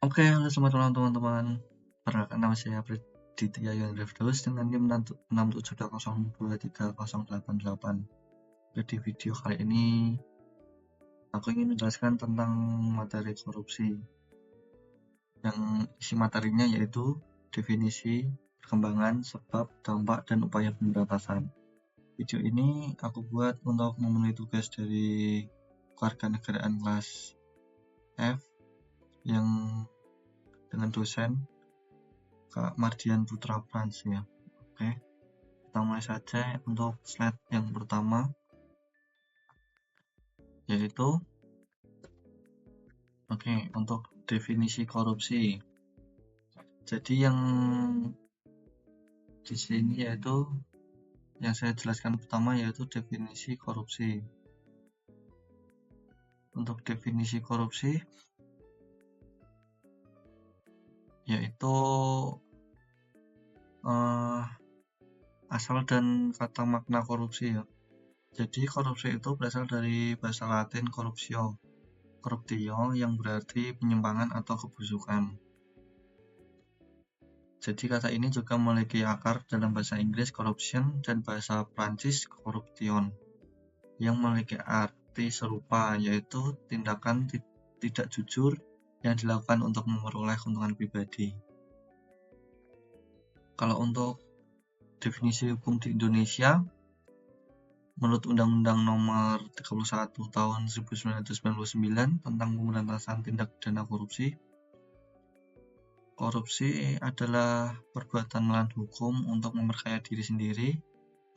Oke, halo selamat malam teman-teman. Perkenalkan nama saya Praditya Yandra Firdaus dengan NIM 672030888. Di video kali ini aku ingin menjelaskan tentang materi korupsi. Yang isi materinya yaitu definisi, perkembangan, sebab, dampak, dan upaya pemberantasan. Video ini aku buat untuk memenuhi tugas dari kewarganegaraan kelas F yang dengan dosen Kak Mardian Putra Frans ya. Oke, kita mulai saja untuk slide yang pertama, yaitu untuk definisi korupsi. Jadi yang di sini yaitu yang saya jelaskan pertama yaitu definisi korupsi. Untuk definisi korupsi yaitu asal dan kata makna korupsi ya. Jadi korupsi itu berasal dari bahasa Latin corruptio yang berarti penyimpangan atau kebusukan. Jadi kata ini juga memiliki akar dalam bahasa Inggris corruption dan bahasa Prancis corruption yang memiliki arti serupa, yaitu tindakan tidak jujur yang dilakukan untuk memperoleh keuntungan pribadi. Kalau untuk definisi hukum di Indonesia, menurut Undang-Undang Nomor 31 Tahun 1999 tentang pemberantasan tindak pidana korupsi, korupsi adalah perbuatan melawan hukum untuk memperkaya diri sendiri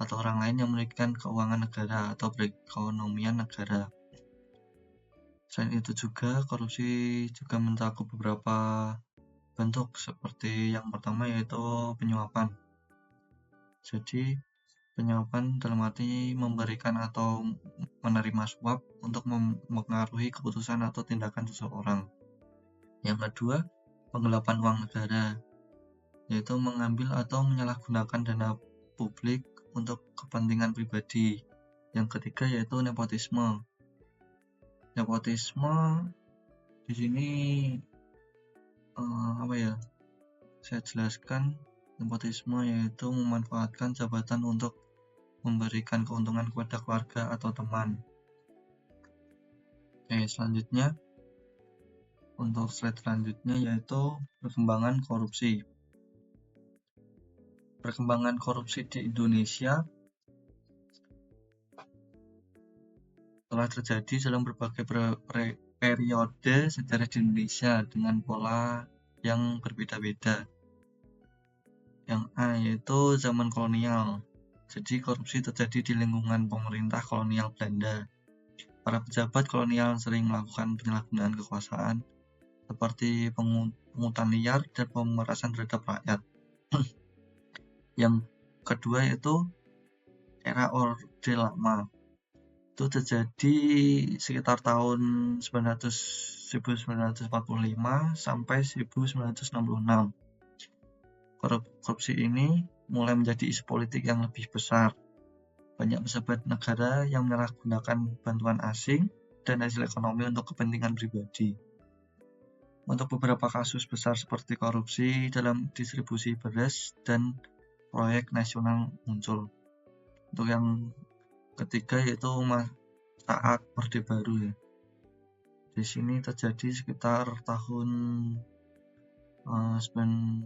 atau orang lain yang merugikan keuangan negara atau perekonomian negara. Selain itu juga, korupsi juga mencakup beberapa bentuk seperti yang pertama yaitu penyuapan. Jadi, penyuapan dalam arti memberikan atau menerima suap untuk mempengaruhi keputusan atau tindakan seseorang. Yang kedua, penggelapan uang negara, yaitu mengambil atau menyalahgunakan dana publik untuk kepentingan pribadi. Yang ketiga yaitu nepotisme. Nepotisme di sini saya jelaskan. Nepotisme yaitu memanfaatkan jabatan untuk memberikan keuntungan kepada keluarga atau teman. Selanjutnya untuk slide selanjutnya yaitu perkembangan korupsi. Perkembangan korupsi di Indonesia telah terjadi dalam berbagai periode sejarah di Indonesia dengan pola yang berbeda-beda. Yang A yaitu zaman kolonial. Jadi korupsi terjadi di lingkungan pemerintah kolonial Belanda. Para pejabat kolonial sering melakukan penyalahgunaan kekuasaan seperti pungutan liar dan pemerasan terhadap rakyat. Yang kedua yaitu era Orde Lama. Itu terjadi sekitar tahun 1945 sampai 1966. Korupsi ini mulai menjadi isu politik yang lebih besar. Banyak pejabat negara yang menyalahgunakan bantuan asing dan hasil ekonomi untuk kepentingan pribadi. Untuk beberapa kasus besar seperti korupsi dalam distribusi beras dan proyek nasional muncul. Untuk yang ketiga yaitu saat Orde Baru ya. Di sini terjadi sekitar tahun 1966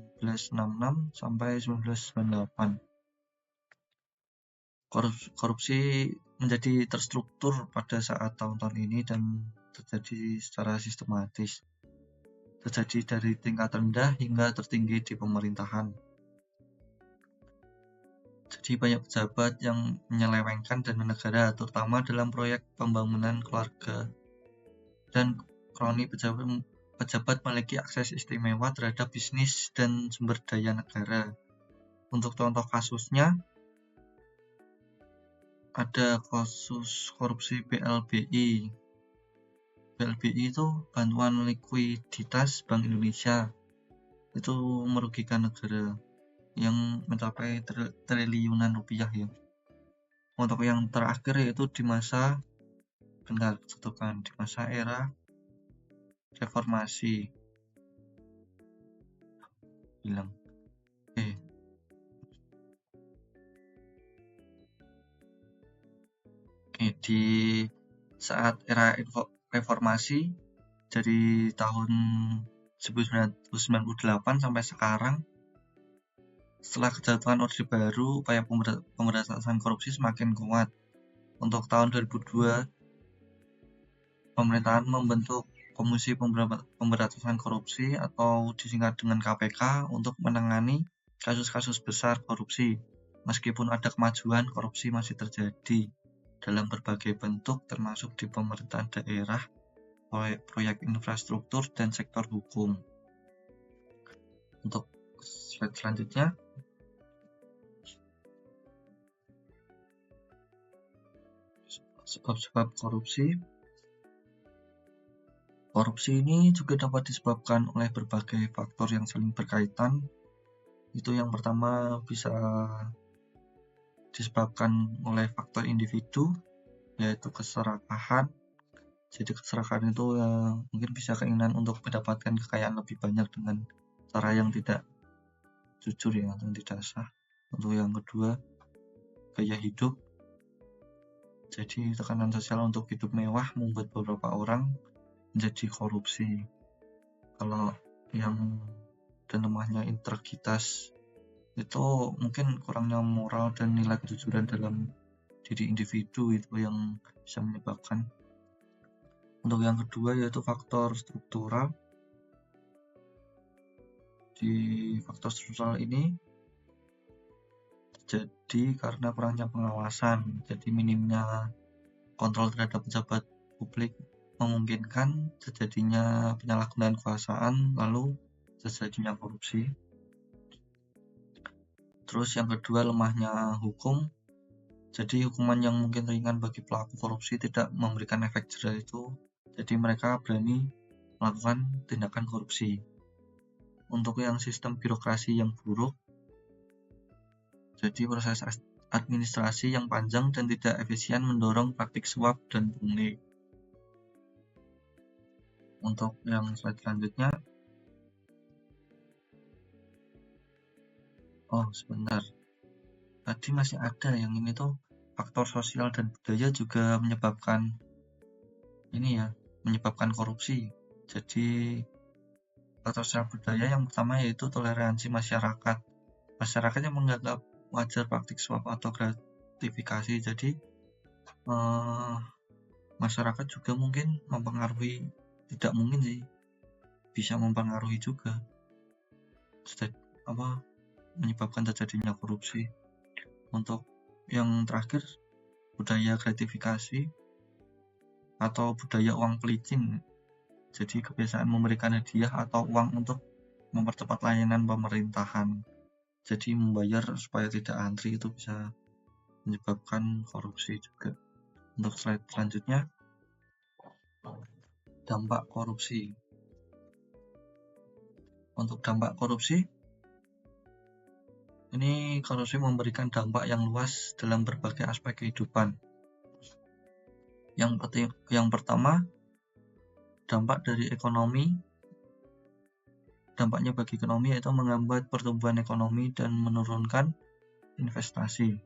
sampai 1998. Korupsi menjadi terstruktur pada saat tahun-tahun ini dan terjadi secara sistematis. Terjadi dari tingkat rendah hingga tertinggi di pemerintahan. Jadi banyak pejabat yang menyelewengkan dana negara, terutama dalam proyek pembangunan keluarga. Dan kroni pejabat memiliki akses istimewa terhadap bisnis dan sumber daya negara. Untuk contoh kasusnya, ada kasus korupsi BLBI. BLBI itu bantuan likuiditas Bank Indonesia. Itu merugikan negara yang mencapai triliunan rupiah ya. Untuk yang terakhir yaitu di masa era reformasi. bilang. Oke, di saat era reformasi dari tahun 1998 sampai sekarang, setelah kejatuhan Orde Baru, upaya pemberantasan korupsi semakin kuat. Untuk tahun 2002, pemerintahan membentuk Komisi Pemberantasan Korupsi atau disingkat dengan KPK untuk menangani kasus-kasus besar korupsi. Meskipun ada kemajuan, korupsi masih terjadi dalam berbagai bentuk, termasuk di pemerintahan daerah, proyek infrastruktur, dan sektor hukum. Untuk slide selanjutnya, sebab-sebab korupsi. Korupsi ini juga dapat disebabkan oleh berbagai faktor yang saling berkaitan. Itu yang pertama bisa disebabkan oleh faktor individu, yaitu keserakahan. Jadi keserakahan itu mungkin bisa keinginan untuk mendapatkan kekayaan lebih banyak dengan cara yang tidak jujur ya, atau tidak sah. Untuk yang kedua, gaya hidup. Jadi tekanan sosial untuk hidup mewah membuat beberapa orang menjadi korupsi. Kalau yang dan lemahnya integritas itu mungkin kurangnya moral dan nilai kejujuran dalam diri individu itu yang bisa menyebabkan. Untuk yang kedua yaitu faktor struktural. Di faktor struktural ini terjadi karena kurangnya pengawasan, jadi minimnya kontrol terhadap pejabat publik memungkinkan terjadinya penyalahgunaan kekuasaan, lalu terjadinya korupsi. Terus yang kedua, lemahnya hukum. Jadi hukuman yang mungkin ringan bagi pelaku korupsi tidak memberikan efek jera itu, jadi mereka berani melakukan tindakan korupsi. Untuk yang sistem birokrasi yang buruk, jadi proses administrasi yang panjang dan tidak efisien mendorong praktik suap dan pungli. Untuk yang slide selanjutnya, sebentar, tadi masih ada yang ini tuh faktor sosial dan budaya juga menyebabkan korupsi. Jadi faktor sosial budaya yang pertama yaitu toleransi masyarakat. Masyarakat yang menganggap wajar praktik suap atau gratifikasi. Jadi masyarakat juga mungkin mempengaruhi, tidak mungkin sih, bisa mempengaruhi juga menyebabkan terjadinya korupsi. Untuk yang terakhir, budaya gratifikasi atau budaya uang pelicin. Jadi kebiasaan memberikan hadiah atau uang untuk mempercepat layanan pemerintahan. Jadi membayar supaya tidak antri itu bisa menyebabkan korupsi juga. Untuk slide selanjutnya, dampak korupsi. Untuk dampak korupsi, ini korupsi memberikan dampak yang luas dalam berbagai aspek kehidupan. Yang pertama, dampak dari ekonomi. Dampaknya bagi ekonomi yaitu menghambat pertumbuhan ekonomi dan menurunkan investasi.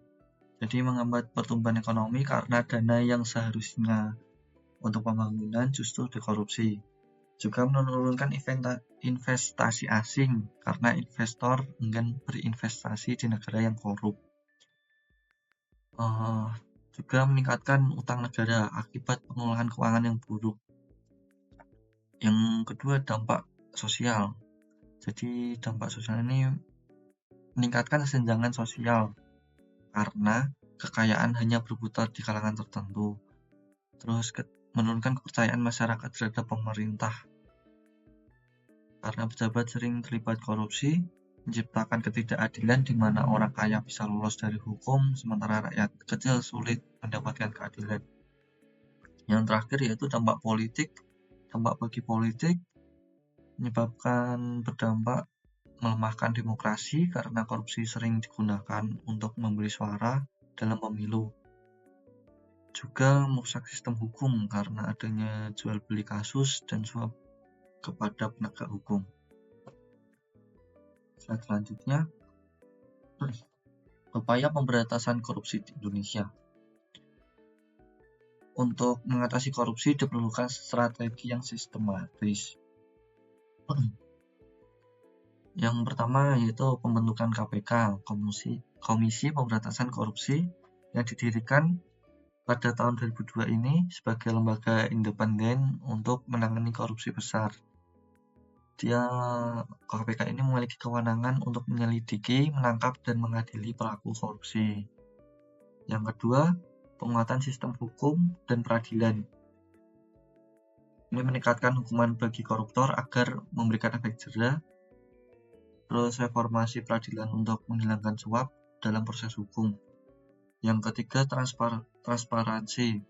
Jadi menghambat pertumbuhan ekonomi karena dana yang seharusnya untuk pembangunan justru dikorupsi. Juga menurunkan investasi asing karena investor enggan berinvestasi di negara yang korup. Juga meningkatkan utang negara akibat pengelolaan keuangan yang buruk. Yang kedua, dampak sosial. Jadi dampak sosial ini meningkatkan kesenjangan sosial karena kekayaan hanya berputar di kalangan tertentu. Terus menurunkan kepercayaan masyarakat terhadap pemerintah karena pejabat sering terlibat korupsi, menciptakan ketidakadilan di mana orang kaya bisa lolos dari hukum sementara rakyat kecil sulit mendapatkan keadilan. Yang terakhir yaitu dampak politik. Dampak bagi politik menyebabkan berdampak melemahkan demokrasi karena korupsi sering digunakan untuk membeli suara dalam pemilu. Juga merusak sistem hukum karena adanya jual beli kasus dan suap kepada penegak hukum. Slide selanjutnya, upaya pemberantasan korupsi di Indonesia. Untuk mengatasi korupsi diperlukan strategi yang sistematis. Yang pertama yaitu pembentukan KPK, Komisi Pemberantasan Korupsi, yang didirikan pada tahun 2002 ini sebagai lembaga independen untuk menangani korupsi besar. KPK ini memiliki kewenangan untuk menyelidiki, menangkap, dan mengadili pelaku korupsi. Yang kedua, penguatan sistem hukum dan peradilan. Ini meningkatkan hukuman bagi koruptor agar memberikan efek jera. Terus reformasi peradilan untuk menghilangkan suap dalam proses hukum. Yang ketiga, transparansi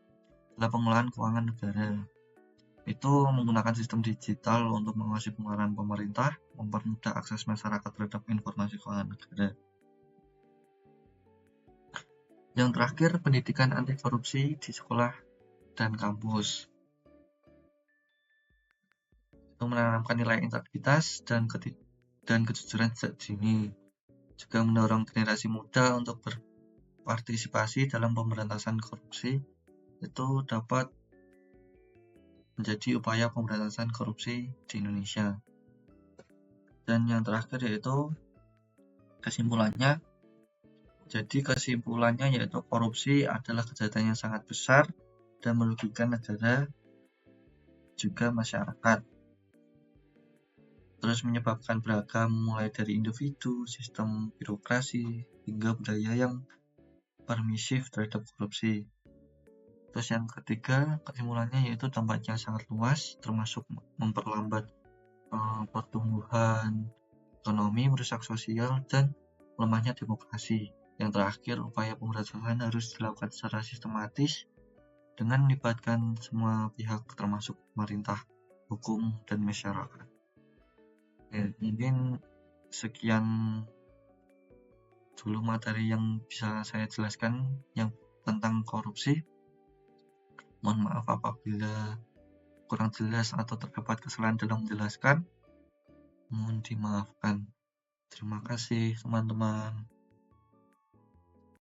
dalam pengelolaan keuangan negara. Itu menggunakan sistem digital untuk mengawasi pengeluaran pemerintah, mempermudah akses masyarakat terhadap informasi keuangan negara. Yang terakhir, pendidikan anti korupsi di sekolah dan kampus. Itu menanamkan nilai integritas dan kejujuran sejak dini. Juga mendorong generasi muda untuk berpartisipasi dalam pemberantasan korupsi. Itu dapat menjadi upaya pemberantasan korupsi di Indonesia. Dan yang terakhir yaitu kesimpulannya. Jadi kesimpulannya yaitu korupsi adalah kejahatan yang sangat besar dan merugikan negara juga masyarakat. Terus menyebabkan beragam mulai dari individu, sistem birokrasi, hingga budaya yang permisif terhadap korupsi. Terus yang ketiga, kesimpulannya yaitu dampaknya sangat luas, termasuk memperlambat pertumbuhan ekonomi, merusak sosial, dan melemahnya demokrasi. Yang terakhir, upaya pemberantasan harus dilakukan secara sistematis dengan melibatkan semua pihak termasuk pemerintah, hukum, dan masyarakat. Ya, mungkin sekian dulu materi yang bisa saya jelaskan yang tentang korupsi. Mohon maaf apabila kurang jelas atau terdapat kesalahan dalam menjelaskan. Mohon dimaafkan. Terima kasih teman-teman.